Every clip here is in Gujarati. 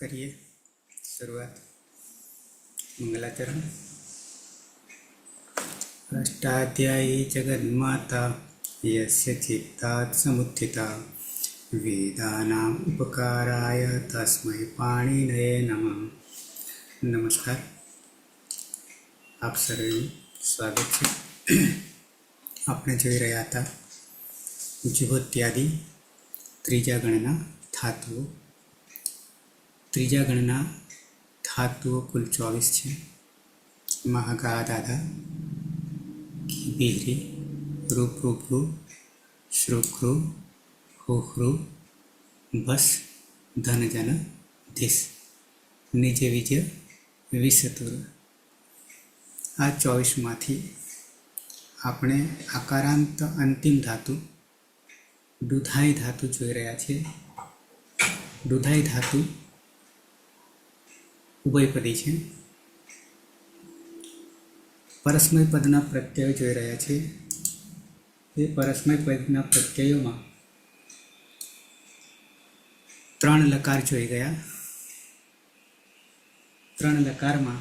करिए शुरुआत। मंगलाचरण। अष्टाध्यायी जगन्माता यस्य चित्तात् समुत्थिता वेदानाम् उपकाराय तस्मै पाणिनये नमः। नमस्कार, आप सर्वेનું સ્વાગત છે। આપણે જોઈ રહ્યા હતા જુહોત્યાદિ ત્રીજા ગણના ધાતુઓ। ત્રીજા ગણના ધાતુઓ કુલ 24 છે। મહાગા દાદા, બિહરી, રૂપરૂપુ, શ્રુકૃ, હુહૃ, બસ, ધનજન, ધીસ, નિજ વિજય, વિષતુર। આ 24માંથી આપણે આકારાંત અંતિમ ધાતુ દુધાઈ ધાતુ જોઈ રહ્યા છીએ। દુધાઈ ધાતુ ઉભયપદી છે। પરસ્મય પદના પ્રત્યયો જોઈ રહ્યા છીએ। એ પરસ્મય પદના પ્રત્યયોમાં 3 લકાર જોઈ ગયા। 3 લકારમાં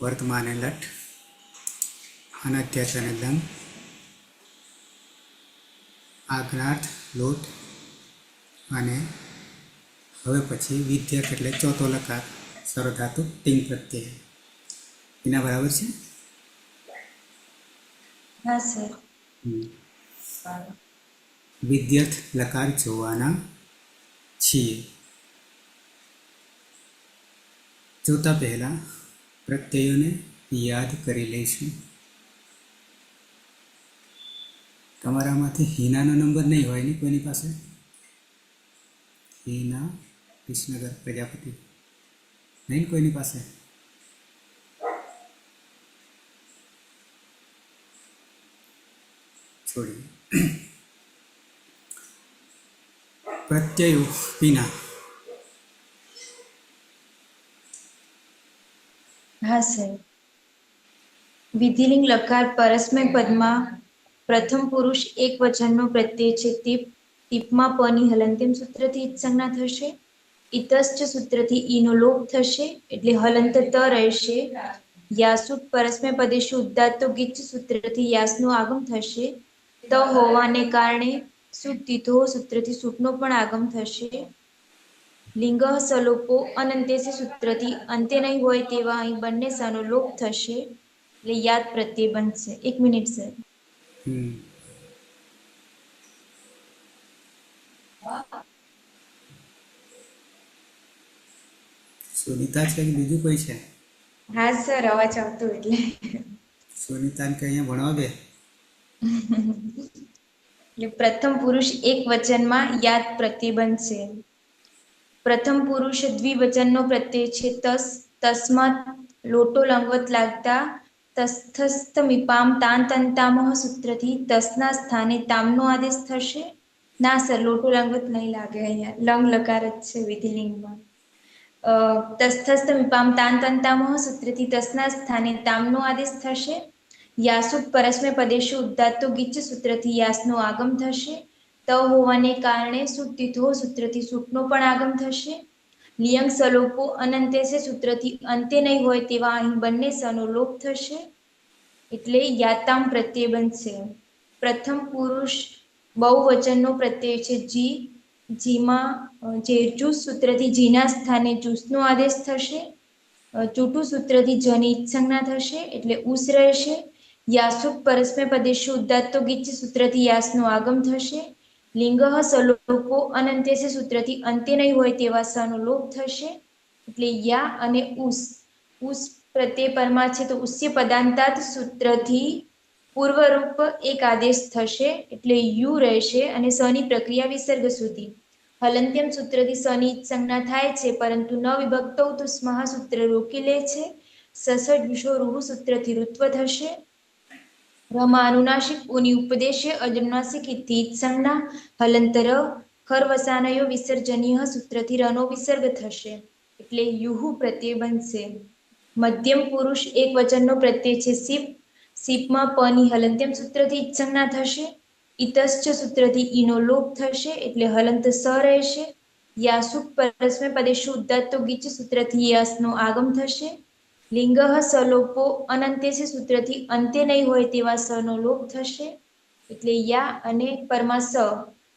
વર્તમાને લટ, અનધ્યસને દંગ, આજ્ઞાર્થ લોટ અને હવે પછી વિદ્યક એટલે ચોથો લકાર સર્વધાતુ ટિંગ પ્રત્યય। એના બરાબર છે? હા સર। વિદ્યત લકાર જોવાના છીએ। જોતા પહેલા પ્રત્યયોને યાદ કરી લઈશું। તમારામાંથી હિનાનો નંબર નહીં હોય ને કોઈની પાસે? હિના વિસનગર પ્રજાપતિ નહીં કોઈની પાસે? છોડીએ। પ્રત્યયો વિના હા સર। વિધિલિંગ લકાર પરસ્મય પદમાં પ્રથમ પુરુષ એક વચનનો પ્રત્યય છે। ટીપમાં પની હલંતિમ સૂત્રથી સંજ્ઞા થશે। ઇતશ્ચ સૂત્રથી ઈનો લોપ થશે એટલે હલંત ત રહેશે। યાસુટ પરસ્મય પદેશુ ઉદ્દાત્તો ગિચ્છ સૂત્રથી યાસનું આગમ થશે। ત હોવાને કારણે સુતીથો સૂત્રથી સૂટનો પણ આગમ થશે। લિંગ સલોપો અનંતે સૂત્રથી અંતે નહીં હોય તેવા અહીં બંને સનો લોપ થશે એટલે યાદ પ્રત્યય બનશે। 1 મિનિટ સર। સુનિતા છે કે બીજું કોઈ છે? હા સર, અવાજ આવતો એટલે સુનિતાને કે અહીંયા ભણવા બે। એટલે પ્રથમ પુરુષ એક વચનમાં યાદ પ્રત્યય બનશે। પ્રથમ પુરુષ દ્વિવચનનો પ્રત્યય છે। તસ્માત લોટો લંગવત લાગતા તસ્થસ્થ મીપામ તાંતંતામહ સૂત્રથી તસના સ્થાને તામનો આદેશ થશે। ના સર, લોટો લંગવત નહીં લાગે, અહીંયા લંગ લકાર જ છે વિધિલિંગમાં। તસ્થસ્થ મીપામ તાંતંતામહ સૂત્રથી તસના સ્થાને તામનો આદેશ થશે। યાસુટ પરસ્મય પદેશુ ઉદ્દાત્તો ગિચ્છ સૂત્રથી યાસનો આગમ થશે। ત હોવાને કારણે સુતીથો સૂત્રથી સૂટનો પણ આગમ થશે। લિયંગ સલોપો અનંતે સૂત્રથી અંતે નહીં હોય તેવા અહીં બંને સનો લોપ થશે એટલે યાતામ પ્રત્યય બનશે। પ્રથમ પુરુષ બહુવચનનો પ્રત્યય છે। જીમાં જે જૂસ સૂત્રથી જીના સ્થાને જૂસનો આદેશ થશે। ચૂટું સૂત્રથી જની સંજ્ઞા થશે એટલે ઉસ રહેશે। યાસુટ પરસ્મય પદેશુ ઉદ્દાત્તો ગિચ્છ સૂત્રથી યાસનો આગમ થશે। લિંગ સલોપો અનંતે સૂત્રથી અંતે નહીં હોય તેવા સનો લોપ થશે એટલે યા અને ઉસ। ઉસ પ્રત્યય પરમાં છે તો ઉસ્ય પદાંતાત સૂત્રથી પૂર્વરૂપ એક આદેશ થશે એટલે યુ રહેશે અને સની પ્રક્રિયા વિસર્ગ સુધી। હલંત્યમ સૂત્રથી સની સંજ્ઞા થાય છે પરંતુ ન વિભક્તો તો સ્મહ સૂત્ર રોકી લે છે। સસડ્યુષો રૂહ સૂત્રથી ઋત્વ થશે। રમાનુનાસિક ઉની ઉપદેશે અજનુનાસિક ઇતિ સંજ્ઞા હલંતર ખરવસાનયો વિસર્જનીય સૂત્રથી રનો વિસર્ગ થશે એટલે યુહુ પ્રત્યય બનશે। મધ્યમ પુરુષ એક વચનનો પ્રત્યય છે। સીપ, સીપમાં પની હલંત્યમ સૂત્રથી સંજ્ઞા થશે। ઇતશ્ચ સૂત્રથી ઈનો લોપ થશે એટલે હલંત સ રહેશે। યાસુક પરસ્મૈપદેશુ ઉદાત્તો ગીચ સૂત્રથી યસનો આગમ થશે. લિંગઃ સલોપો અનંત્યસ્ય સૂત્રથી અંતે નહીં હોય તેવા સનો લોપ થશે. એટલે યા અને પરમા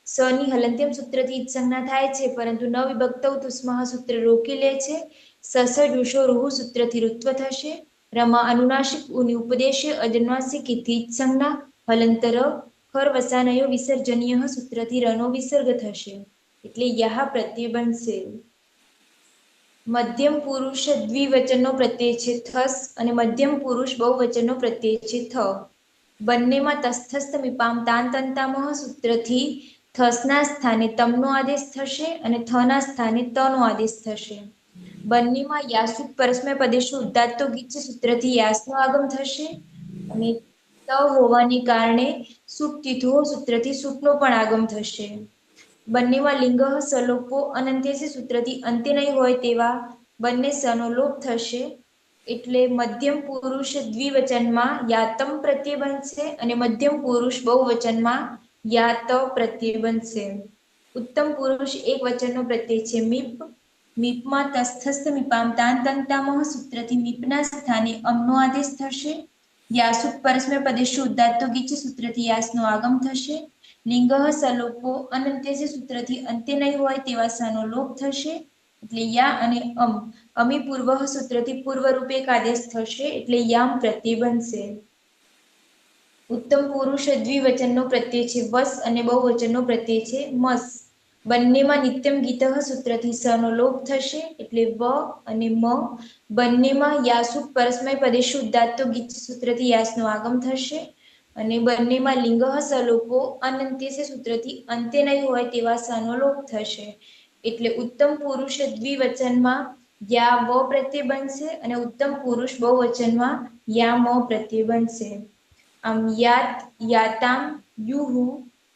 સની હલંત્યમ સૂત્રથી ઈત્સંજ્ઞા થાય છે, પરંતુ ન વિભક્તૌ તુસ્મઃ સૂત્ર રોકી લે છે. સસ જુષો રૂહુ સૂત્રથી ઋત્વ થશે. રમા અનુનાસિક ઉની ઉપદેશ્ય અજન્વાસિક ઇતિ ઈત્સંજ્ઞા હલંતર ખર વસાનયો વિસર્જનીય સૂત્રથી રનો વિસર્ગ થશે. એટલે યહ પ્રત્યય બનશે. મધ્યમ પુરુષ દ્વિવચનનો પ્રત્યય છે થસ અને મધ્યમ પુરુષ બહુવચનનો પ્રત્યય છે થ. બંનેમાં તસ્થસ્થ મીપામ તાંતંતામહ સૂત્રથી થસના સ્થાને તમનો આદેશ થશે અને થના સ્થાને તનો આદેશ થશે. બંનેમાં યાસુક પરસ્મૈપદેશુ ઉદાત્તો ગીચ સૂત્રથી યાસનો આગમ થશે અને ત હોવાને કારણે સુક તિથો સૂત્રથી સુકનો પણ આગમ થશે. બંનેમાં લિંગઃ સલોપો અનંત્યસ્ય સૂત્રથી અંતે નહીં હોય તેવા બંને સનો લોપ થશે. એટલે મધ્યમ પુરુષ દ્વિવચનમાં યાતમ પ્રત્યય બનશે અને મધ્યમ પુરુષ બહુવચનમાં યાત પ્રત્યય બનશે. ઉત્તમ પુરુષ એક વચનનો પ્રત્યય છે મીપ. મીપમાં તસ્થસ્થ મીપામ તાંતંતામહ સૂત્રથી મીપના સ્થાને અમનો આદેશ થશે. યાસુક પરસ્મૈપદેશુ ઉદાત્તો ગીચ સૂત્રથી યાસનો આગમ થશે. લિંગઃ સલોપો અનંત્યસ્ય સૂત્રથી અંતે નહીં હોય તેવા સનો લોપ થશે. એટલે યા અને અમી પૂર્વ સૂત્રથી પૂર્વરૂપે એક આદેશ થશે, એટલે યામ પ્રત્યય બનશે. ઉત્તમ પુરુષ દ્વિવચનનો પ્રત્યય છે વસ અને બહુવચનનો પ્રત્યય છે મસ. બંનેમાં નિત્યમ ગીતઃ સૂત્રથી સનો લોપ થશે, એટલે વ અને મ. બંનેમાં યાસુક પરસ્મૈપદેશુ ઉદાત્તો ગીચ સૂત્રથી યાસનો આગમ થશે અને બંનેમાં લિંગઃ સલોપો અનંત્યસ્ય સૂત્રથી અંતે નહીં હોય તેવા સનો લોપ થશે. એટલે ઉત્તમ પુરુષ દ્વિવચનમાં યા વ પ્રત્યય બનશે અને ઉત્તમ પુરુષ બહુવચનમાં યા મ પ્રત્યય બનશે. આમ યાત, યાતામ, યુહુ,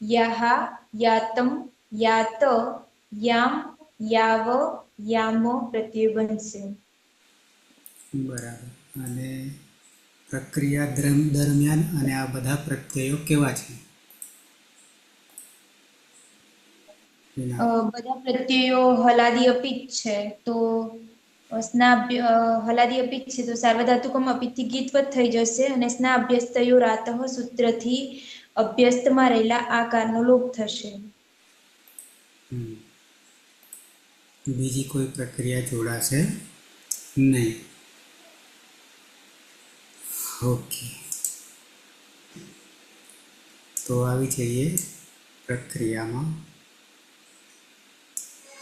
યાહા, યાતમ, યાત, યામ, યાવ, યામ પ્રત્યય બનશે. બરાબર. અને પ્રક્રિયા દરમિયાન અને આ બધા પ્રત્યયો કેવા છે? બધા પ્રત્યયો હલાદી અપિત છે, તો હલાદી અપિત છે તો સાર્વધાતુકમ અપિતથી ગીતવત થઈ જશે અને સ્ના અભ્યસ્તયો રાતઃ સૂત્રથી અભ્યસ્તમાં રહેલા આકારનો લોપ થશે. બીજી કોઈ પ્રક્રિયા જોડાશે નહીં. ઓકે, તો આવી જઈએ પ્રક્રિયામાં.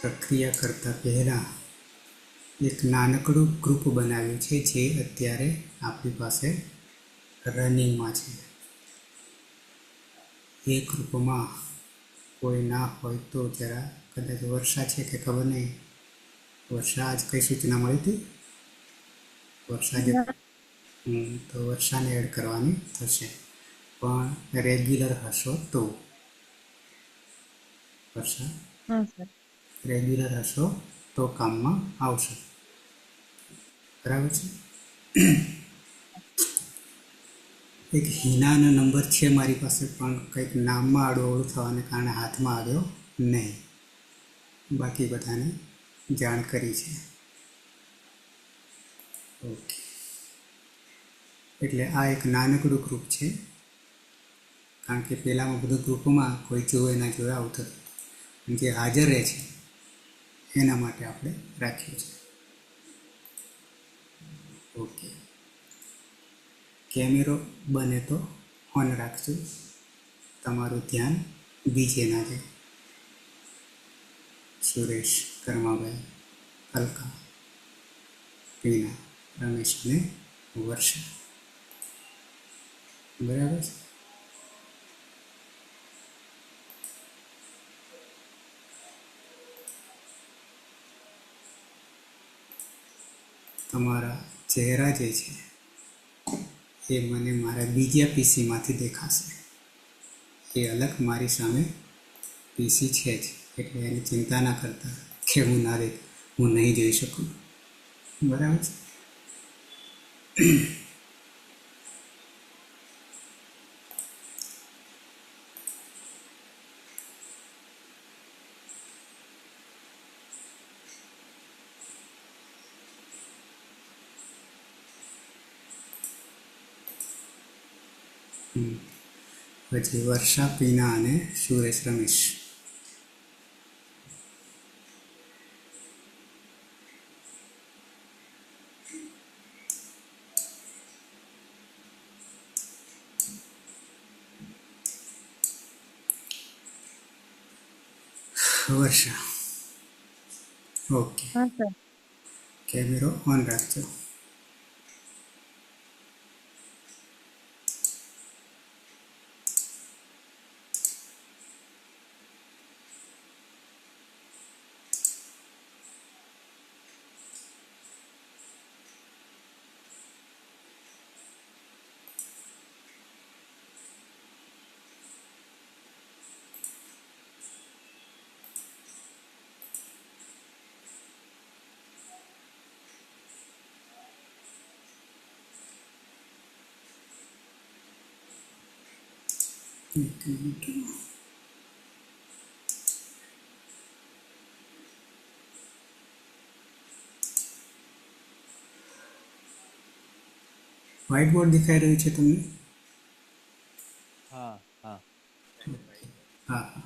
પ્રક્રિયા કરતાં પહેલાં એક નાનકડું ગ્રુપ બનાવ્યું છે જે અત્યારે આપણી પાસે રનિંગમાં છે. એ ગ્રુપમાં કોઈ ના હોય તો જરા, કદાચ વર્ષા છે કે ખબર નહીં. વર્ષા આજ કઈ સૂચના મળી હતી? વર્ષા જે તો વર્ષાને એડ કરવાની થશે, પણ રેગ્યુલર હશો તો. વર્ષા રેગ્યુલર હશો તો કામમાં આવશે. બરાબર છે. એક હિનાનો નંબર છે મારી પાસે, પણ કંઈક નામમાં આડું થવાને કારણે હાથમાં આવ્યો નહીં. બાકી બધાને જાણ કરી છે. ઓકે, એટલે આ એક નાનકડું ગ્રુપ છે, કારણ કે પહેલાંમાં બધું ગ્રુપમાં કોઈ જોવે ના જોવે આવું થતું. જે હાજર રહે છે એના માટે આપણે રાખ્યું છે. ઓકે, કેમેરો બને તો ઓન રાખજો, તમારું ધ્યાન બીજે ના જાય. સુરેશ, કર્માભાઈ, અલકા, રીના, રમેશ અને વર્ષા. બરાબર છે. તમારા ચહેરા જે છે એ મને મારા બીજા પીસીમાંથી દેખાશે. એ અલગ મારી સામે પીસી છે જ, એટલે એની ચિંતા ના કરતા કે હું નહીં જોઈ શકું. બરાબર છે. પછી વર્ષા, પીના અને સુરેશ, રમેશ. વર્ષા. ઓકે, હા સર. કેમેરો ઓન રાખજો. એક મિનિટ. વ્હાઇટ બોર્ડ દેખાઈ રહ્યું છે તમને? હા હા હા હા.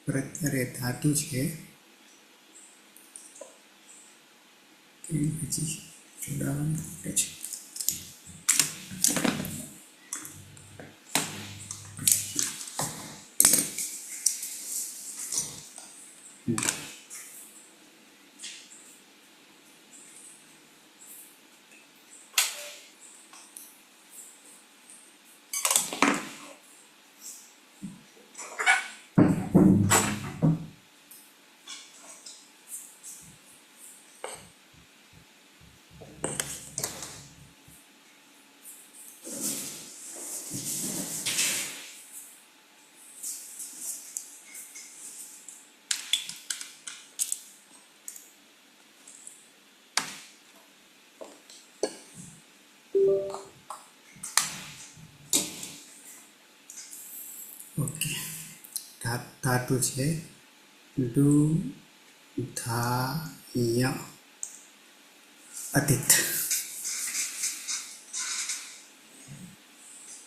અત્યારે ધાતુ છે કે પછી જોડાવાનું ઘટે છે. ઓકે, ધાતુ છે ધાય અતિત.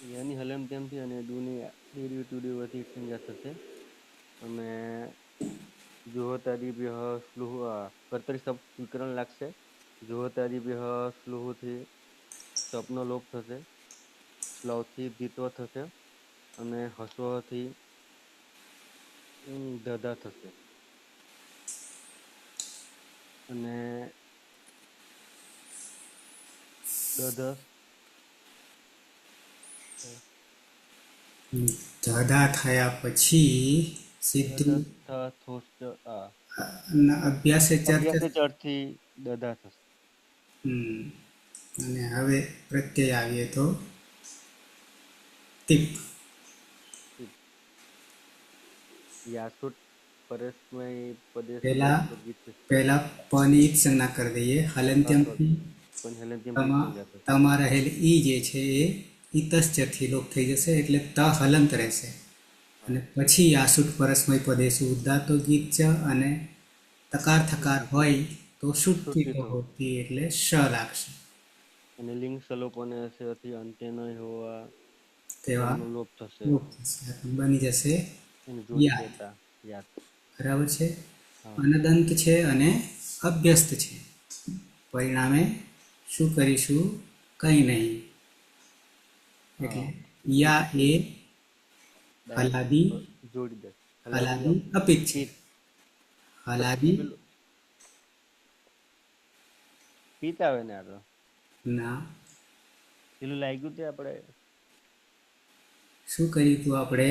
યાની હલન તેમથી અને દુની ડીડી ટુડી વધી સંજા થશે અને જુહોતાદિભ્ય સ્લુહ કર્તરી શબ્દ વિકરણ લાગશે. જુહોતાદિભ્ય સ્લુહથી સપનો લોપ થશે. સ્લવથી દ્વિત્વ થશે અને હસ્વથી દધા થશે અને દધ ધધા થયા પછી સીધું થોષ્ટ અભ્યાસે ચર્ચા. અભ્યાસે ચડથી દધા થશે. અને હવે પ્રત્યય આવીએ તો ટીપ. યાસુટ પરસ્મય પદેશુ પહેલા લોપ ગીત પહેલા પની જ સંજ્ઞા કરી દઈએ. હલંત્યમથી પણ હલંત્યમથી સંજા થશે. તમા રહેલ ઈ જે છે એ ઈતશ્ચથી લોપ થઈ જશે એટલે ત હલંત રહેશે. અને પછી યાસુટ પરસ્મય પદેશુ ઉદાતો ગીત છે અને તકાર થકાર હોય તો શુદ્ધિ તો હોતી એટલે શ લાગશે. અને લિંગ સલોપને હશેથી અંત્ય નહીં હોવા તેવા તેનો લોપ થશે. લોપ થશે. બની જશે એની જોડી યાદ. કહેતા યાદ. બરાબર છે. હા અનદંત છે અને અભ્યસ્ત છે. પરિણામે શું કરીશું? કંઈ નહીં. એટલે યા એ હલાદી જોડી દે. હલાદી અપિત છે. હલાદી પેલું પિત આવે ને આ તો. ના પેલું લાગ્યું તે આપણે શું કર્યું હતું આપણે?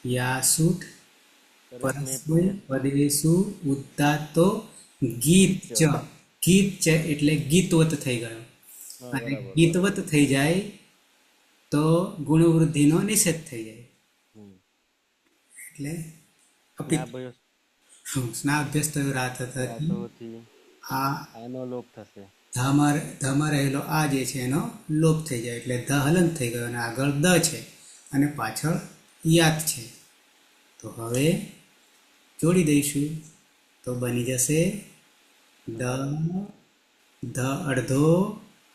યાસુટ પરસ્મૈ પરસ્મૈ પદેષુ ઉદ્દાતો ગીત ચ. ગીત ચ એટલે ગીતવત થઈ ગયો. હા અને બરાબર ગીતવત થઈ જાય તો ગુણવૃદ્ધિનો નિષેધ થઈ જાય. હમ. એટલે ના ભાઈ સ્ના અભ્યાસ થયો રાત થતી રાતોથી આ આનો લોપ થશે. ધમાં રહેલો આ જે છે એનો લોપ થઈ જાય એટલે ધ હલંત થઈ ગયો અને આગળ દ છે અને પાછળ યાત છે. તો હવે જોડી દઈશું તો બની જશે દ અડધો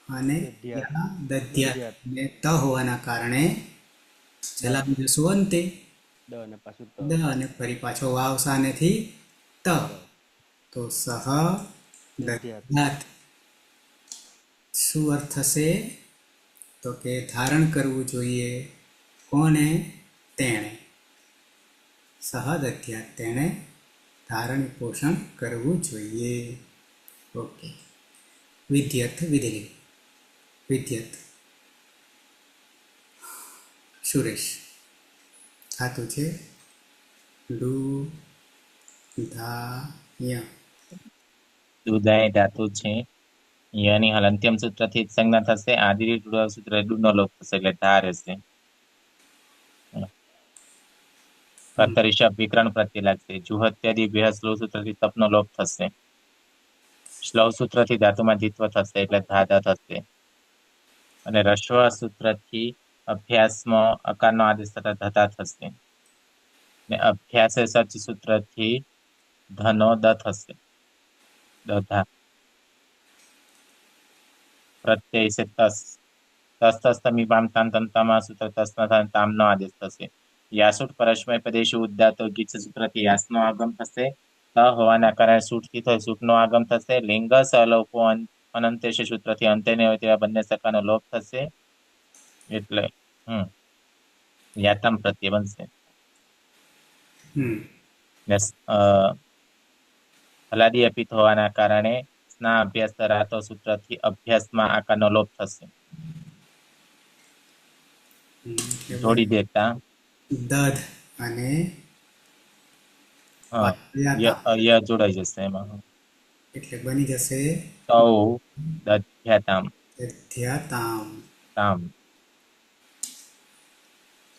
અને યા દધ્યાત. અને ત હોવાના કારણે ચલાવી જશું અંતે દ અને પાછું ત. દ અને ફરી પાછો વાવ સાનેથી ત. તો સહ દધ્યાત શું અર્થ થશે? તો કે ધારણ કરવું જોઈએ. કોને? તેણે. સહદધ્યાત તેણે ધારણ પોષણ કરવું જોઈએ. ઓકે. વિદ્યત વિધિલિંગ. વિદ્યત સુરેશ ધાતુ છે ડુ ધા ય. દુધાય ધાતુ છે. યની હાલ અંત્યમ સૂત્રથી જ સંજ્ઞા થશે. આદિ સૂત્ર ડુનો લોપ થશે એટલે ધા રહેશે. કર્તરી શબ્દ વિકરણ પ્રત્યે લાગશે. જુહત્યાદિ બે શ્લોવ સૂત્રથી તપનો લોપ થશે. શ્લોવ સૂત્રથી ધાતુમાં દ્વિત્વ થશે એટલે ધાધા થશે. અને રસ્વ સૂત્રથી અભ્યાસમાં અકારનો આદેશ થતા ધતા થશે. ને અભ્યાસે સચ સૂત્રથી ધનો દ થશે. દધા પ્રત્યય છે તસ. તસ તસ તમી પામ તામ તમ તમા સૂત્ર તસના તામનો આદેશ થશે. યાસુટ પરસ્મય પદેશુ ઉદ્દાતો ગીત સૂત્રથી યાસનો આગમ થશે. ત હોવાના કારણે સૂટથી થઈ સૂટનો આગમ થશે. લિંગ સલોપો અનંતેશ સૂત્રથી અંતે ને હોય તેવા બંને સકાનો લોપ થશે. એટલે યાતમ પ્રત્યે બનશે. ને હલાદી અપિત હોવાના કારણે સ્ના અભ્યાસ ધરાતો સૂત્રથી અભ્યાસમાં આકારનો લોપ થશે. જોડી દેતા દધ અને ય જોડાઈ જશે એમાં. એટલે બની જશે તૌ દધ્યાતામ દધ્યાતામ. તામ.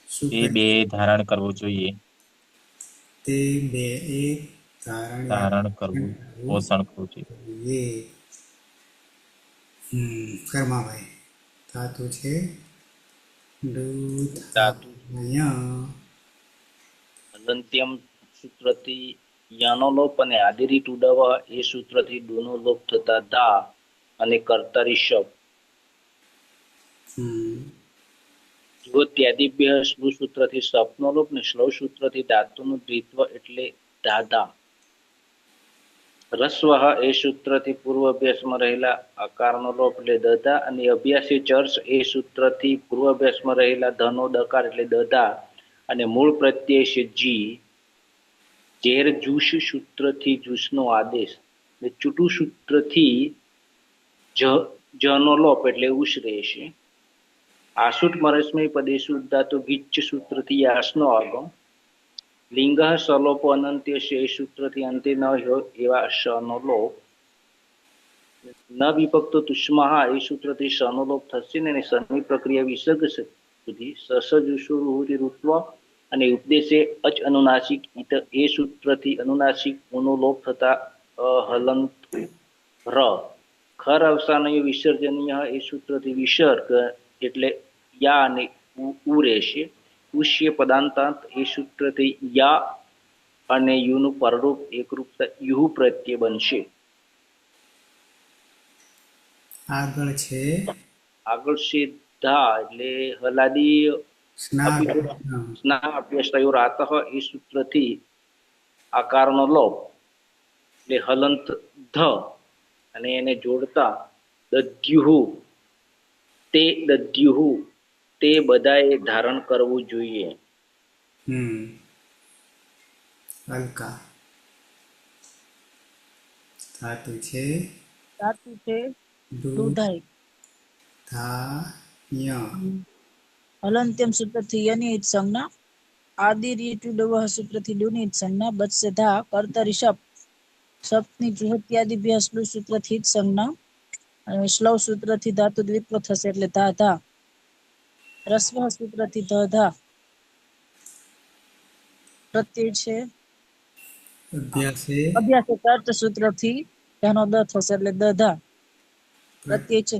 શું તે કહે? બે ધારણ કરવું જોઈએ. તે બે એ ધારણ કરવું, પોષણ કરવું જોઈએ. જોઈએ. કર્માભાઈ ધાતુ છે દૂધ ધાતુ અનંત્યમ સૂત્રથી યાનો લોપ અને આદિરી ઉડાવવા એ સૂત્રથી ડોનો લોપ થતા દા અને કર્તરી શબ્દ. જો ત્યાદિભ્ય શ્લુ સૂત્રથી સપનો લોપ ને શ્લવ સૂત્રથી ધાતુનું દ્વિત્વ એટલે દાદા. રસ્વ એ સૂત્રથી પૂર્વ અભ્યાસમાં રહેલા આકારનો લોપ એટલે દદા અને અભ્યાસી ચર્ચ એ સૂત્રથી પૂર્વ અભ્યાસમાં રહેલા ધનો દકાર એટલે દદા અને મૂળ પ્રત્યય છે જી. ઝેર જુષ સૂત્રથી જુષનો આદેશ ને ચૂટુ સૂત્રથી જનો લોપ એટલે ઉશ રહેશે. આસુટ મરસ્મય પદેશુ ઉદ્દાતો ગીચ સૂત્રથી યાસનો આગમ. લિંગ સલોપો અનંત્ય છે એ સૂત્રથી અંતે ન હોય એવા શનો લોપ. ન વિભક્તો તુષ્મા એ સૂત્રથી શનો લોપ થશે ને શની પ્રક્રિયા વિસર્ગ સુધી સસજુષુરુહુરી ઋત્વ અને ઉપદેશે અચ અનુનાસિક એ સૂત્રથી અનુનાસિક નો લોપ થતા હલંત ર. ખર અવસાનીય વિસર્જનીય એ સૂત્રથી વિસર્ગ એટલે યા અને ઉ રહેશે. ઉષ્ય પદાંતાંત એ સૂત્રથી યા અને યુનું પરરૂપ એકરૂપતા યુ પ્રત્યે બનશે. આગળ છે ધા એટલે હલાદી સ્ના સ્ના અભ્યાસ થયો રાત એ સૂત્રથી આકારનો લોપ એટલે હલંત ધ અને એને જોડતા દધ્યુહુ દધ્યુહુ તે બધાએ ધારણ કરવું જોઈએ. અલકા ધાતુ છે ધાતુ છે દૂધ દુધાય. ધાન્ય હલંત્યમ સૂત્રથી યની સંજ્ઞા આદિ રીતુ ડવહ સૂત્રથી ડુની સંજ્ઞા બત્સે ધા કર્તરી શપ સપની જુહત્યાદિભ્ય શ્લુ સૂત્રથી જ સંજ્ઞા અને શ્લવ સૂત્રથી ધાતુ દ્વિત્વ થશે એટલે ધા ધા. રસ્વ સૂત્રથી ધ ધા પ્રત્યય છે અભ્યાસે અભ્યાસ કર્ત સૂત્રથી ધનો દ થશે એટલે દ ધા. પ્રત્યય છે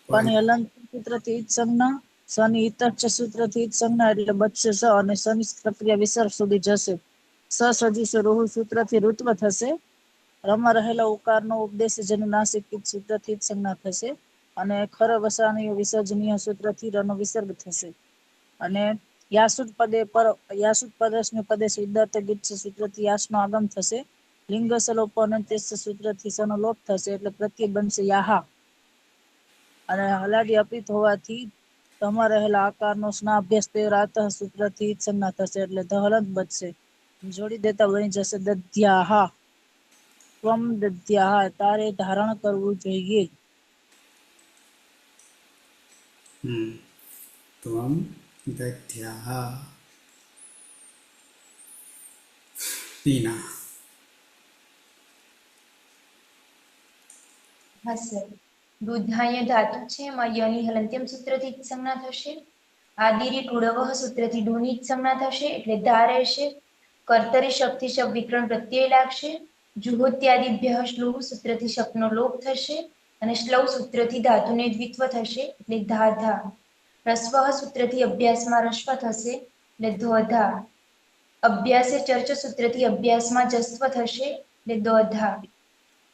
પણ હલંત સૂત્રથી જ સંજ્ઞા શનિ હિતચ્છ સૂત્રથી જ સંજ્ઞા એટલે બચશે સ અને શનિ પ્રક્રિયા વિસર્ગ સુધી જશે. સ સજીશ રોહુ સૂત્રથી ઋત્વ થશે. રમા રહેલા ઉકારનો ઉપદેશ જેનું નાસિક સૂત્રથી જ સંજ્ઞા થશે અને ખર વસાનીય વિસર્જનીય સૂત્રથી રનો વિસર્ગ થશે. અને યાસુદ પદે પર યાસુદ પદસ્મે પદે સિદ્ધાર્થ ગીત સૂત્રથી યાસનો આગમ થશે. લિંગ સલોપ અનંત્ય સૂત્રથી સનો લોપ થશે એટલે પ્રત્યય બનશે યાહા. અને હલાદી અપિત હોવાથી તમા રહેલા આકારનો સ્નાભ્યાસ તે રાત સૂત્રથી જ સંજ્ઞા થશે એટલે ધહલંત બચશે. જોડી દેતા બની જશે દધ્યાહા. ત્વમ દધ્યાહા તારે ધારણ કરવું જોઈએ. ત્વમ દધ્યાહ પીના હા સર. દુધાય ધાતુ છે એમાં યની હલંત્યમ સૂત્રથી જ સંજ્ઞા થશે. આદિરી ટુડવહ સૂત્રથી ડુની જ સંજ્ઞા થશે એટલે ધા રહેશે. કર્તરી શક્તિ શબ વિકરણ પ્રત્યય લાગશે. જુહોત્યાદિભ્ય શ્લુહ સૂત્રથી શપનો લોપ થશે અને શ્લવ સૂત્રથી ધાતુને દ્વિત્વ થશે એટલે ધા ધા. રસ્વ સૂત્રથી અભ્યાસમાં રસ્વ થશે એટલે ધ ધા. અભ્યાસે ચર્ચ સૂત્રથી અભ્યાસમાં જસ્વ થશે એટલે દ ધા.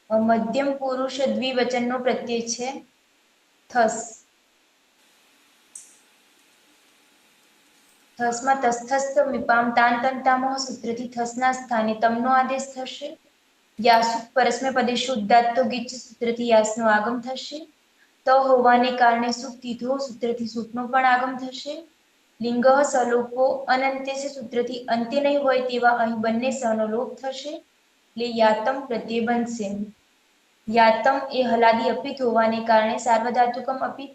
મધ્યમ પુરુષ દ્વિવચનનો પ્રત્યય છે થસ. થસમાં તસ્થસ્થ વિપામ તાન તંતામહ સૂત્રથી થસના સ્થાને તમનો આદેશ થશે. યાસુદ પરસ્મે પદે શુદ્ધાત્તો ગીચ સૂત્રથી યાસનો આગમ થશે. ત હોવાને કારણે સુખ તીધો સૂત્રથી સુખનો પણ આગમ થશે. લિંગ સલોપો અનંત્ય સૂત્રથી અંત્ય નહીં હોય તેવા અહીં બંને સનો લોપ થશે એટલે યાતમ પ્રત્યય બનશે. યાતમ એ હલાદી અપિત હોવાને કારણે સાર્વધાતુકમ અપિત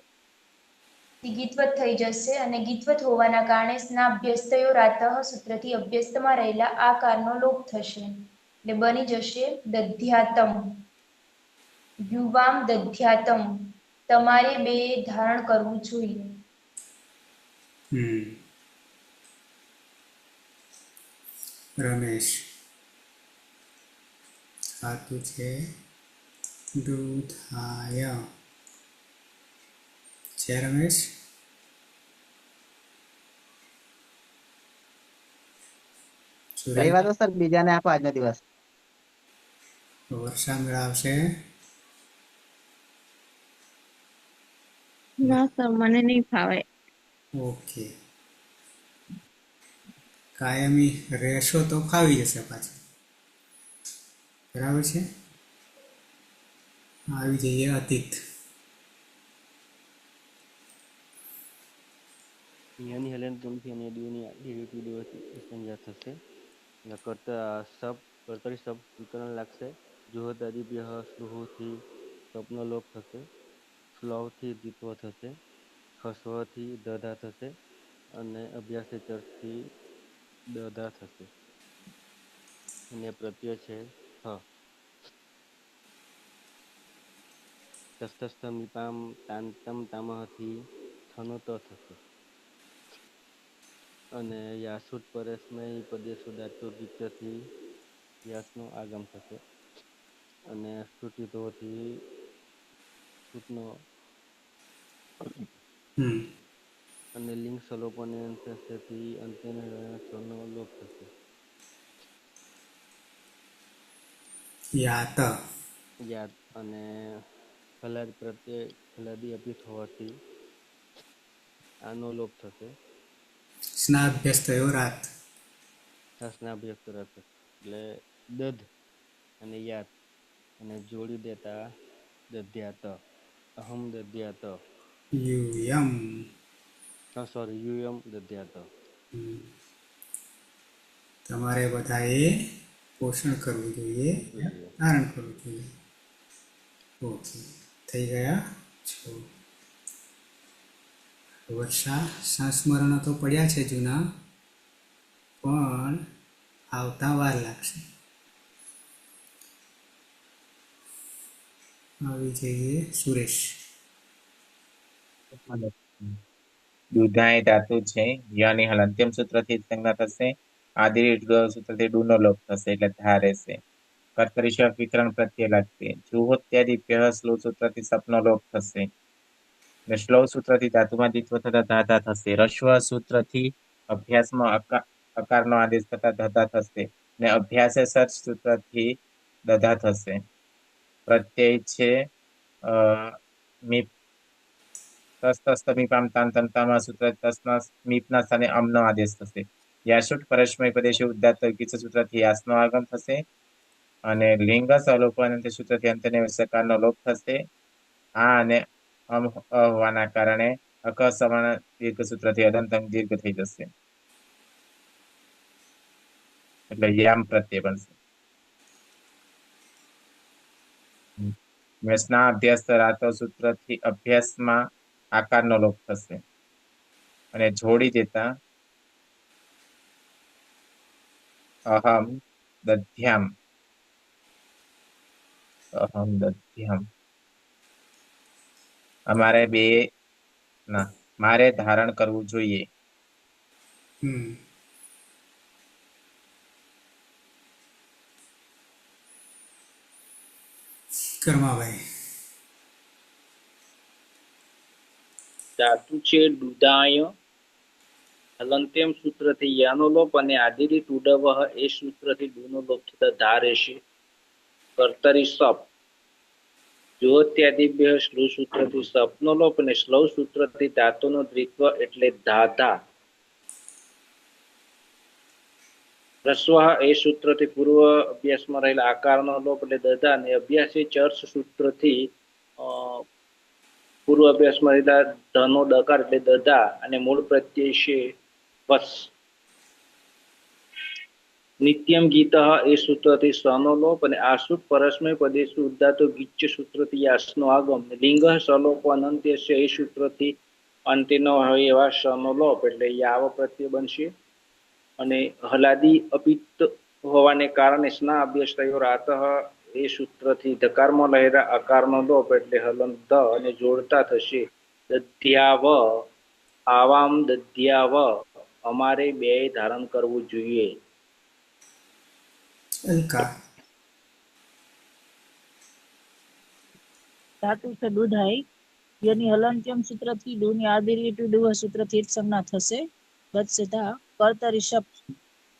ગીતવત થઈ જશે અને ગીતવત હોવાના કારણે સ્નાભ્યસ્તયો રાતઃ સૂત્રથી અભ્યસ્તમાં રહેલા આ કારનો લોપ થશે એટલે બની જશે દધ્યાતમ. યુવામ દધ્યાતમ તમારે બે ધારણ કરવું જોઈએ. રમેશ ધાતુ છે દૂધાય છે રમેશ. કઈ વાત સર બીજાને આપો આજનો દિવસ. વર્ષા મેળવશે ના સર મને નહીં ફાવે. ઓકે કાયમી રહેશો તો ફાવી જશે પાછું. બરાબર છે. આવી જઈએ અતીત. યાની હલંત્યમથી અને ડ્યુની રીતુ ડવથી સંજ્ઞા થશે. કર્તરી શબ્દ વિકરણ લાગશે. જુહોદાદિભ્ય શ્લુહથી શબ્દનો લોપ થશે. શ્લવથી દ્વિત્વ થશે. ખસ્વથી દધા થશે અને અભ્યાસે ચર્ચથી દધા થશે અને પ્રત્યય છે હ. તસ્થસ્થ મીપામ તાંતમ તામહથી થનો ત થશે અને યાસુદ પરેશમય પદેશુ દાતો ગીતથી યાસનો આગમ થશે અને સ્તુતિતોથી સૂતનો અને લિંગ સલોપને અંત્યથી અંત્યનો લોપ થશે. યાત યાદ અને હલાદ પ્રત્યે હલાદી અપિત હોવાથી આનો લોપ થશે. સ્નાભ્યસ્ત થયો રાત. શાસના અભ્યસ્ત રહેશે એટલે દધ અને યાત અને જોડી દેતા દધ્યાત અહમ દધ્યાત યુયમ. સોરી યુયમ દધ્યાત. તમારે બધાએ પોષણ કરવું જોઈએ, જોઈએ. ધારણ કરવું જોઈએ. ઓકે, થઈ ગયા છો. વર્ષા સંસ્મરણો તો પડ્યા છે જૂના, પણ આવતા વાર લાગશે. આવી જઈએ સુરેશ. દુધાય ધાતુ છે, યની હલ અંતિમ સૂત્રથી સંજ્ઞા થશે. આદિ સૂત્રથી ડૂનો લોપ થશે એટલે ધા રહેશે. કર્તરિશ વિકરણ પ્રત્યે લાગશે. જુહોત્યાદિ પ્યહ સ્લોહ સૂત્રથી સપનો લોપ થશે. ને શ્લોવ સૂત્રથી ધાતુમાં દ્વિત્વ થતા ધાધા થશે. રસ્વ સૂત્રથી અભ્યાસમાં અકારનો આદેશ થતા ધધા થશે. ને અભ્યાસે સચ સૂત્રથી દધા થશે. પ્રત્યય છે મીપ તસ તમીપામ તાન તંતામાં સૂત્ર તસના મીપના સ્થાને અમનો આદેશ થશે. યાશુટ પરસ્મય પદેશે ઉદ્દાત ગીચ સૂત્રથી યાસનો આગમ થશે. અને લિંગ સલોપન સૂત્રથી અંતને સકારનો લોપ થશે. આ અને અમ હોવાના કારણે અકસમાન દીર્ઘ સૂત્રથી અદંતંગ દીર્ઘ થઈ જશે. એટલે યામ પ્રત્યય બનશે. મેષના અભ્યાસ રાતો સૂત્રથી અભ્યાસમાં આકારનો લોપ થશે. અને જોડી દેતા અહમ દધ્યામ અમારે મારે ધારણ કરવું જોઈએ. કર્માભાઈ. ધાતુ છે દુદાય, હલંત્યમ સૂત્રથી યાનો લોપ અને આદિરી ટુડવહ એ સૂત્રથી ડૂનો લોપ થતા ધા રહેશે. કર્તરી સપ, જ્યોત્યાદિભ્ય શ્લુ સૂત્રથી સપનો લોપ અને શ્લવ સૂત્રથી ધાતુનો દ્વિત્વ એટલે ધાધા. રસ્વ એ સૂત્રથી પૂર્વ અભ્યાસમાં રહેલા આકારનો લોપ એટલે દધા અને અભ્યાસી ચર્ચ સૂત્રથી પૂર્વ અભ્યાસમાં રહેલા ધનો દકાર એટલે દધા અને મૂળ પ્રત્યય છે વસ. નિત્યમ ગીત એ સૂત્રથી સનો લોપ અને આસુટ પરસ્મય પદેશુ ઉદ્દાતો ગીચ સૂત્રથી યાસનો આગમ. લિંગ સલોપો અનંત્ય છે એ સૂત્રથી અંત્યનો હોય એવા સનો લોપ એટલે યાવ પ્રત્યય બનશે. અને હલાદી અપિત્ત હોવાને કારણે સ્ના અભ્યાસ થયો રાત એ સૂત્રથી ધકારમાં લહેરા આકારનો લોપ એટલે હલન ધ અને જોડતા થશે દધ્યાવ આવામ દધ્યાવ અમારે બે ધારણ કરવું જોઈએ. અલકા. ધાતુ છે દુધાઈ, યની હલંત્યમ સૂત્રથી ડૂની આદિરી ટુડવ સૂત્રથી સંજ્ઞા થશે. બચશે ધા. કર્તરી શપ,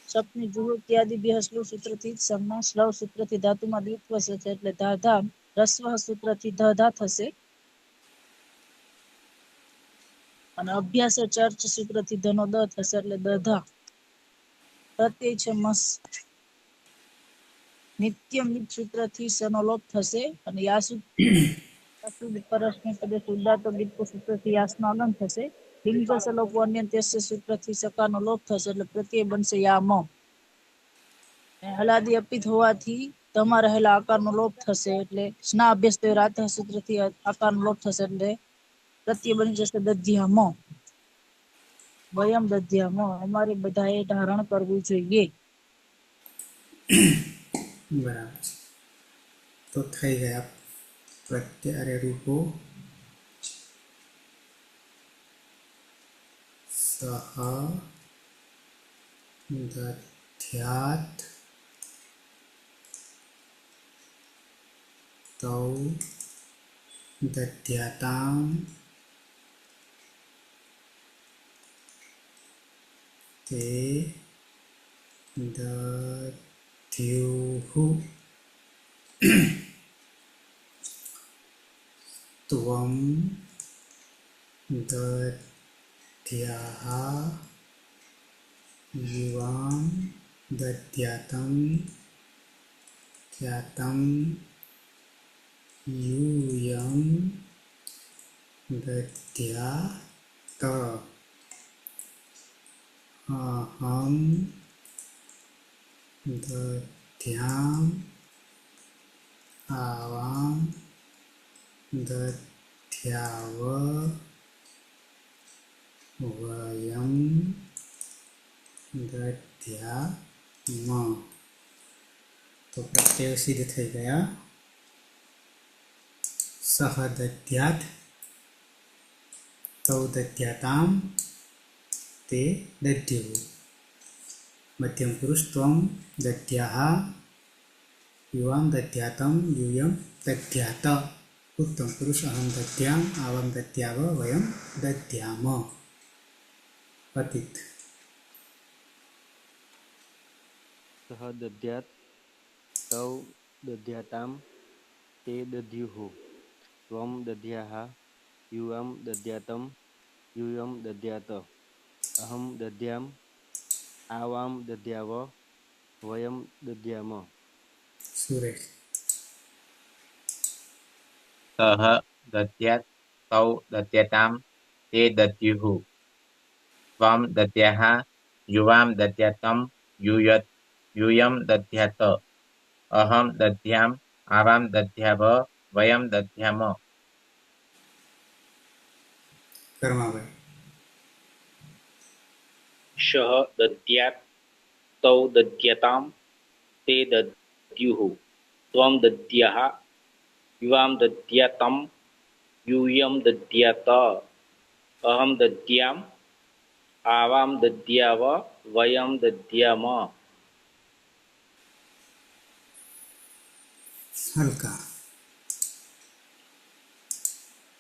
શપની જુહોત્યાદિ બે શ્લુ સૂત્રથી સંજ્ઞા. શ્લવ સૂત્રથી ધાતુમાં દ્વિત્વ થશે એટલે ધાધા. રસ્વ સૂત્રથી ધધા થશે. અને અભ્યાસ ચર્ચ સૂત્રથી ધનો દ થશે એટલે દધા. પ્રત્યય છે મસ, નિત્યમ સૂત્રથી સનો લોપ થશે. અને યાસુ પરસ્મય પદેશ ઉદ્દાતો ગીત સૂત્રથી યાસનો આગમ થશે. લિંગ સલોપો અન્ય તેસ્ય સૂત્રથી સકારનો લોપ થશે એટલે પ્રત્યય બનશે યામ. હલાદી અપિત હોવાથી તમા રહેલા આકારનો લોપ થશે એટલે સ્ના અભ્યાસ તો રાત સૂત્રથી આકારનો લોપ થશે એટલે પ્રત્યય બની જશે દધ્યામ. વયમ દધ્યામ અમારે બધાએ ધારણ કરવું જોઈએ. બરાબર છે. તો થઈ ગયા પ્રત્યારે રૂપો. સહ દધ્યાત તૌ દધ્યાતામ તે દધ્યુઃ ત્વમ દધ્યાઃ યુવાં દધ્યાતં दद्यातं यूयं दद्यात अहं दद्याम् आवां दद्याव वयं दद्याम। तो प्रत्यय सिद्ध થઈ ગયા। સહ દદ્યાત તૌ દદ્યાતામ તે દદ્યુઃ। મધ્યમ પુરુષ ત્વમ દદ્યાહ યુવામ દદ્યાતમ यूयं दद्यात। उत्तम पुरुष अहम दद्याम आवम दद्याव वयम दद्याम। अतीत સહ દધ્યાત તૌ દધ્યાતામ તે દધ્યુઃ ત્વમ દધ્યાહ યુવામ દધ્યાતમ यूयं दद्यात अहं दद्याम आवाम दद्याव वयं दद्याम। सुरेश सः दद्यात् तौ दद्यतां ते दद्युः त्वं दद्याः युवां दद्यातं यूयं दद्यात अहं दद्याम् आवां दद्याव वयं दद्याम। कर्माभाई शः दद्यात् तौ दद्यतां ते दद्युः त्वं दद्याः युवां दद्यातं यूयं दद्यात अहं दद्याम् आवां दद्याव वयं दद्याम। हल्का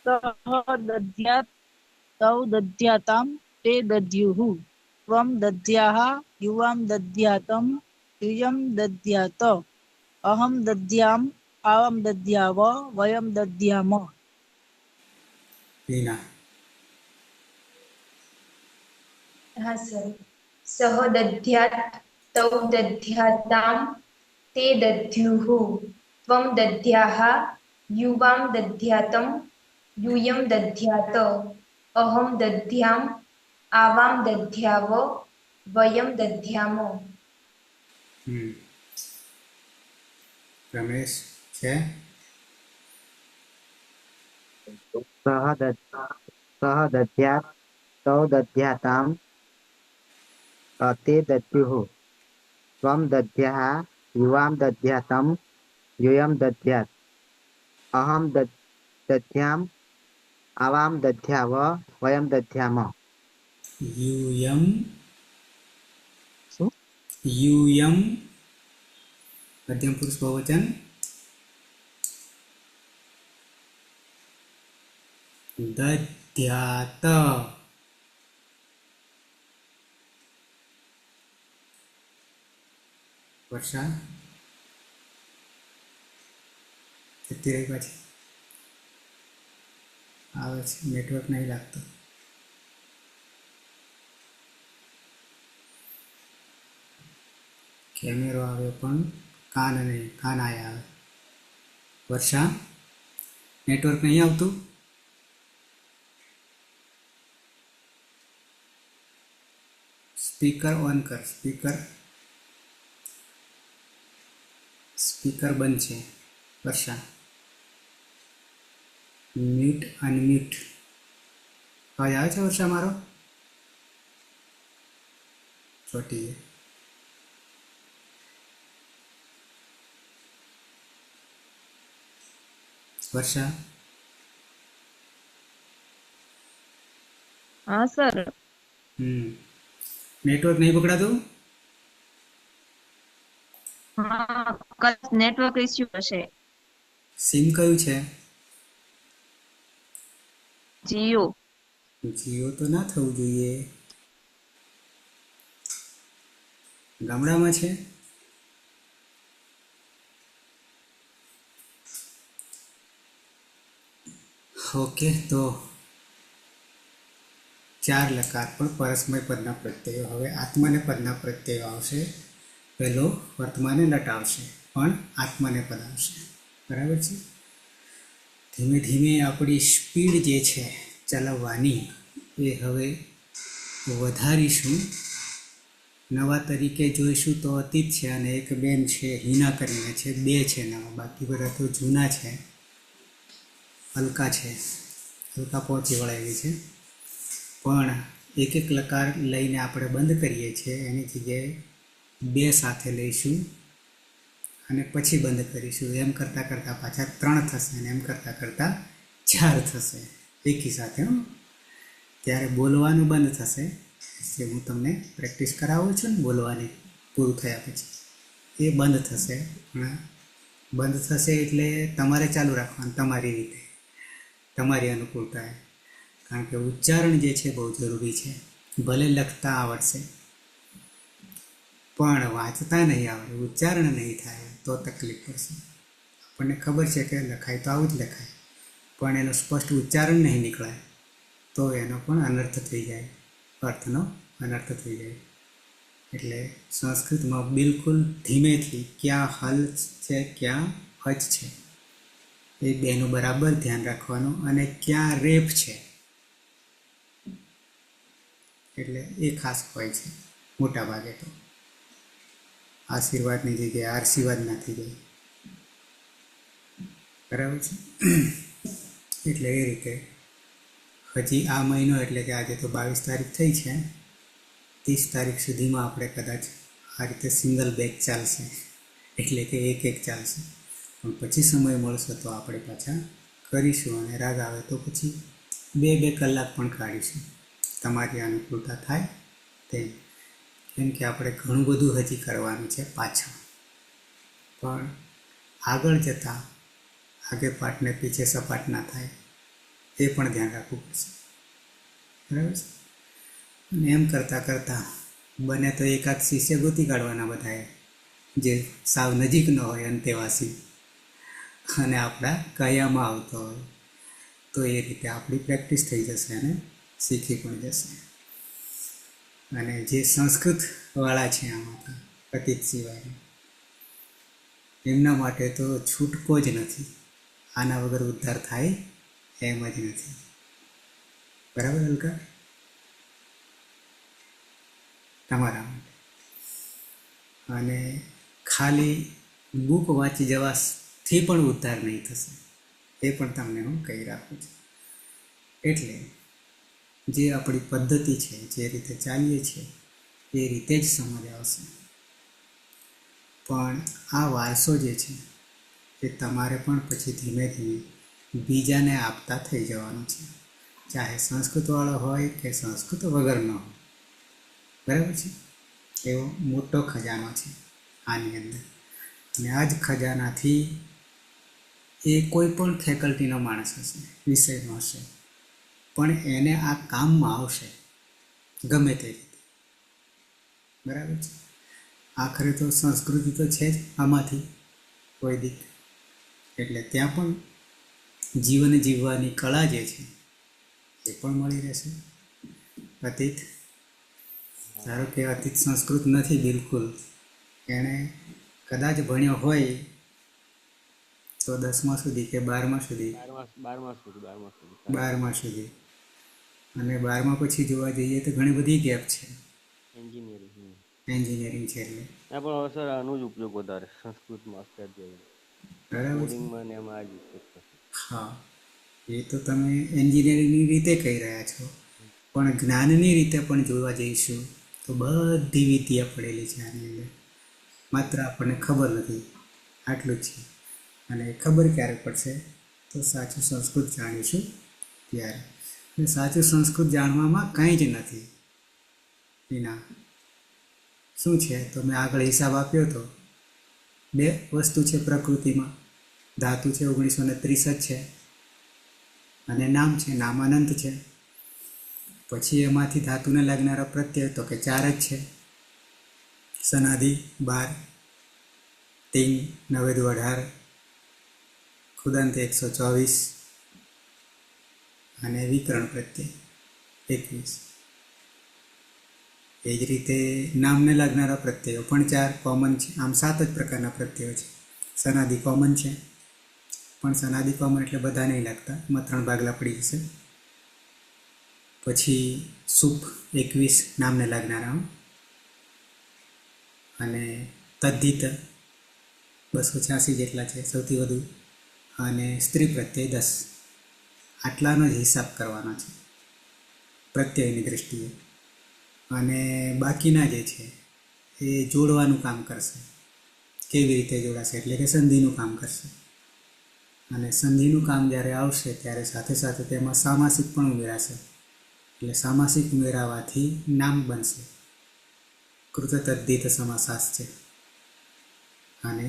सः दद्यात् तौ दद्यातां ते दद्युः त्वं दद्याः युवां दद्यातं यूयं दद्यात अहं दद्याम् आवां दद्याव वयं दद्याम। लीना हाँ सर। सह दध्यात् तौ दध्यातां ते दध्युः त्वं दध्याः युवां दध्यातं यूयं दध्यात अहं दध्याम् आवां दध्याव वयं दध्याम। रमेश है सः दद्यात् तौ दद्यातां ते दद्युः त्वं दद्याः युवां दद्यातं यूयं दद्यात् अहं दद्याम् आवां दद्याव वयं दद्याम। यूयं શું यूयं मध्यम पुरुष बहुवचन दद्यात वर्षा જતી રહી પાછી આવે છે નેટવર્ક નહીં લાગતું કેમેરો આવ્યો પણ કાન નહીં કાન આયા આવે વર્ષા નેટવર્ક નહીં આવતું સ્પીકર ઓન કર સ્પીકર બંધ છે વર્ષા મ્યુટ અનમ્યુટ અવાજ આવે છે વર્ષા મારો ચોટી વર્ષા हाँ सर। નેટવર્ક નહીં પકડાતું हाँ कदाच नेटवर्क इश्यू हशे। સિમ કયું છે जियो। જીઓ તો ના થવું જોઈએ ગામડામાં છે ઓકે તો ચાર લકાર પણ પરસ્મય પદના પ્રત્યયો હવે આત્માને પદના પ્રત્યયો આવશે પહેલો વર્તમાને લટ આવશે પણ આત્માને પદ આવશે. બરાબર છે. ધીમે ધીમે આપણી સ્પીડ જે છે ચલાવવાની એ હવે વધારીશું. નવા તરીકે જોઈશું તો અતીત છે અને એક બેન છે હિના કરીને છે, 2 છે નવા, બાકી બધા તો જૂના છે. હલકા છે, હલકા પહોંચી વળાવી છે. પણ એક એક લકાર લઈને આપણે બંધ કરીએ છીએ, એની જગ્યાએ 2 સાથે લઈશું અને પછી બંધ કરીશું. એમ કરતાં કરતાં પાછા 3 થશે અને એમ કરતાં કરતાં 4 થશે એકી સાથે. ત્યારે બોલવાનું બંધ થશે. જે હું તમને પ્રેક્ટિસ કરાવું છું ને બોલવાની, પૂરું થયા પછી એ બંધ થશે. પણ બંધ થશે એટલે તમારે ચાલુ રાખવાનું તમારી રીતે, તમારી અનુકૂળતાએ. કારણ કે ઉચ્ચારણ જે છે બહુ જરૂરી છે. ભલે લખતા આવડશે પણ વાંચતા નહીં આવડે, ઉચ્ચારણ નહીં થાય તો તકલીફ પડશે. આપણને ખબર છે કે લખાય તો આવું જ લખાય, પણ એનું સ્પષ્ટ ઉચ્ચારણ નહીં નીકળાય તો એનો પણ અનર્થ થઈ જાય, અર્થનો અનર્થ થઈ જાય. એટલે સંસ્કૃતમાં બિલકુલ ધીમેથી ક્યાં હલ છે ક્યાં હચ છે એ બેનું બરાબર ધ્યાન રાખવાનું, અને ક્યાં રેફ છે એટલે એ ખાસ હોય છે મોટા ભાગે. તો આશીર્વાદની જગ્યાએ આશીર્વાદ ના થઈ જાય. બરાબર છે. એટલે એ રીતે હજી આ મહિનો એટલે કે આજે તો 22 તારીખ થઈ છે, 30 તારીખ સુધીમાં આપણે કદાચ આ રીતે સિંગલ બેચ ચાલશે, એટલે કે એક ચાલશે. પણ પછી સમય મળશે તો આપણે પાછા કરીશું, અને રાગ આવે તો પછી 2 કલાક પણ કાઢીશું, તમારી અનુકૂળતા થાય તેમ. કેમ કે આપણે ઘણું બધું હજી કરવાનું છે પાછળ, પણ આગળ જતાં આગે પાઠને પીછે સપાટ ના થાય એ પણ ધ્યાન રાખવું પડશે. બરાબર છે. અને એમ કરતાં કરતાં બને તો એકાદ શિષ્ય ગોતી કાઢવાના બધાએ, જે સાવ નજીક ન હોય, અંતેવાસી, અને આપણા કયામાં આવતો હોય, તો એ રીતે આપણી પ્રેક્ટિસ થઈ જશે અને શીખી પણ જશે. અને જે સંસ્કૃતવાળા છે આમાંથી અતીત સિવાય, એમના માટે તો છૂટકો જ નથી. આના વગર ઉદ્ધાર થાય એમ જ નથી. બરાબર હલકા? તમારા માટે. અને ખાલી બુક વાંચી જવાથી પણ ઉદ્ધાર નહીં થશે, એ પણ તમને હું કહી રાખું છું. એટલે જે આપણી પદ્ધતિ છે, જે રીતે ચાલીએ છીએ એ રીતે જ સમજ આવશે. પણ આ વારસો જે છે એ તમારે પણ પછી ધીમે ધીમે બીજાને આપતા થઈ જવાનું છે, ચાહે સંસ્કૃતવાળો હોય કે સંસ્કૃત વગરનો હોય. બરાબર છે. એવો મોટો ખજાનો છે આની અંદર. અને આ જ ખજાનાથી એ કોઈ પણ ફેકલ્ટીનો માણસ હશે, વિષયનો હશે, પણ એને આ કામમાં આવશે ગમે તે રીતે. બરાબર છે. આખરે તો સંસ્કૃતિ તો છે જ આમાંથી વૈદિક, એટલે ત્યાં પણ જીવન જીવવાની કળા જે છે એ પણ મળી રહેશે. અતીત, ધારો કે અતીત સંસ્કૃત નથી બિલકુલ, એણે કદાચ ભણ્યો હોય તો 10મા સુધી કે 12મા સુધી, 12મા સુધી, અને 12મા પછી જોવા જઈએ તો ઘણી બધી ગેપ છે. એન્જિનિયરિંગ છે એટલે પણ સર આનો જ ઉપયોગ વધારે સંસ્કૃતમાં અત્યારે. બરાબર છે. કોડિંગમાં ને એમાં આ જ ઉપયોગ થશે. હા, એ તો તમે એન્જિનિયરિંગની રીતે કહી રહ્યા છો, પણ જ્ઞાનની રીતે પણ જોવા જઈશું તો બધી વિદ્યા પડેલી છે આની અંદર, માત્ર આપણને ખબર નથી, આટલું જ છે. અને ખબર ક્યારે પડશે તો સાચું સંસ્કૃત જાણીશું ત્યારે. અને સાચું સંસ્કૃત જાણવામાં કંઈ જ નથી એના. શું છે તો મેં આગળ હિસાબ આપ્યો હતો, 2 વસ્તુ છે પ્રકૃતિમાં. ધાતુ છે 1963 છે, અને નામ છે, નામ અનંત છે. પછી એમાંથી ધાતુને લાગનારા પ્રત્યય તો કે 4 જ છે: સનાદિ 12, તિંગ 9 દુ 18, ખુદાંત 124 અને વિકરણ પ્રત્યય 21. એ જ રીતે નામને લાગનારા પ્રત્યયો પણ 4 કોમન છે. આમ 7 જ પ્રકારના પ્રત્યયો છે. સનાદી કોમન છે, પણ સનાદી કોમન એટલે બધા નહીં લાગતા, એમાં 3 ભાગલા પડી જશે. પછી સુપ 21 નામને લાગનારાઓ, અને તદ્ધિત 286 જેટલા છે સૌથી વધુ, અને સ્ત્રી પ્રત્યય 10. આટલાનો જ હિસાબ કરવાનો છે પ્રત્યયની દૃષ્ટિએ. અને બાકીના જે છે એ જોડવાનું કામ કરશે. કેવી રીતે જોડાશે એટલે કે સંધિનું કામ કરશે. અને સંધિનું કામ જ્યારે આવશે ત્યારે સાથે સાથે તેમાં સામાસિક પણ ઉમેરાશે. એટલે સામાસિક ઉમેરાવાથી નામ બનશે. કૃત તદ્ધિત સમાસાસ છે. અને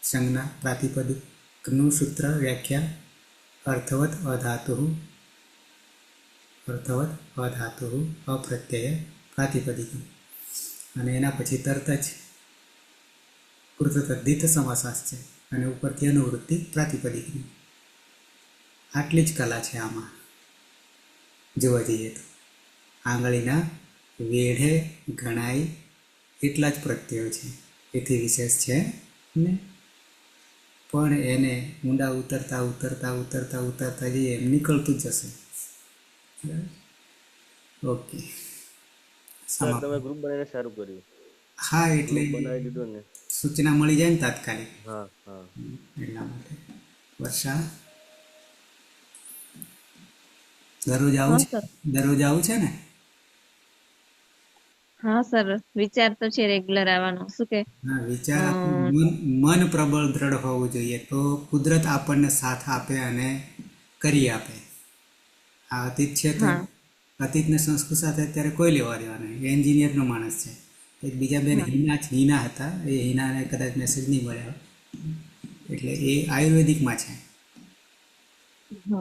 સંજ્ઞા પ્રાતિપદિકનું સૂત્ર વ્યાખ્યા અર્થવત અધાતુ અપ્રત્યય પ્રાતિપદિકમ. અને એના પછી તરત જ કૃત તદ્ધિત સમાસાસ છે, અને ઉપરથી અનુવૃત્તિ પ્રાતિપદિકની. આટલી જ કલા છે આમાં જોવા જઈએ તો. આંગળીના વેઢે ગણાય એટલા જ પ્રત્યયો છે, એથી વિશેષ છે ને. પણ એને ઊંડા ઉતરતા જઈએ એમ નીકળતું જ જશે. ઓકે, સર તમે ગ્રુપ બનાવીને સારું કર્યું. હા, એટલે બનાવી દીધું ને, સૂચના મળી જાય ને તાત્કાલિક, હા હા. એટલા માટે. વર્ષા દરરોજ આવું છે, દરરોજ આવું છે ને? હા સર, વિચાર તો છે રેગ્યુલર આવવાનો. શું કે હા, વિચાર આપણું મન પ્રબળ દ્રઢ હોવું જોઈએ, તો કુદરત આપણને સાથ આપે અને કરી આપે. આ અતીત છે તો હા અતીતને સંસ્કૃત સાથે અત્યારે કોઈ લેવા દેવા નહીં. એ એન્જિનિયરનો માણસ છે. એક બીજા બેન હિના હતા, એ હિનાને કદાચ મેસેજ નહીં મળ્યો, એટલે એ આયુર્વેદિકમાં છે.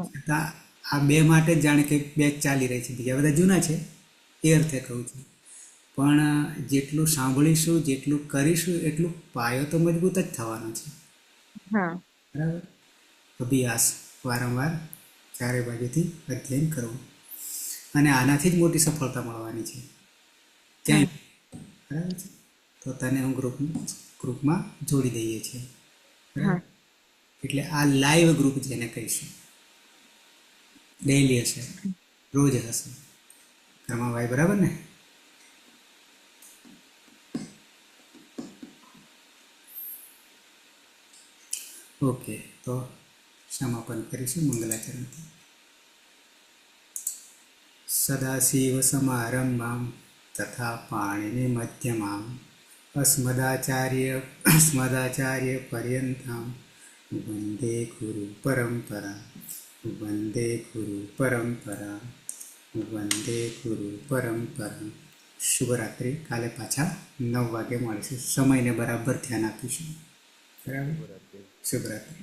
છતાં આ બે માટે જ જાણે કે બેચ ચાલી રહી છે. બીજા બધા જૂના છે એ અર્થે કહું છું. પણ જેટલું સાંભળીશું, જેટલું કરીશું, એટલું પાયો તો મજબૂત જ થવાનો છે. હા બરાબર. અભ્યાસ વારંવાર ચારે બાજુથી અધ્યયન કરવું, અને આનાથી જ મોટી સફળતા મળવાની છે ક્યાંય. બરાબર છે. તો તને હું ગ્રુપમાં જોડી દઈએ છીએ. બરાબર. એટલે આ લાઈવ ગ્રુપ જેને કહીશું, ડેઈલી હશે, રોજ હશે. ઘરમાં ભાઈ બરાબર ને? ઓકે, તો સમાપન કરીશું મંગલાચરણથી. સદાશિવ સમારંભામ તથા પાણીની મધ્યમામ અસ્મદાચાર્ય પર્યંતામ વંદે ગુરુ પરંપરા. શુભરાત્રિ. કાલે પાછા 9 વાગે મળીશું. સમયને બરાબર ધ્યાન આપીશું. બરાબર. શુભરાત્રિ.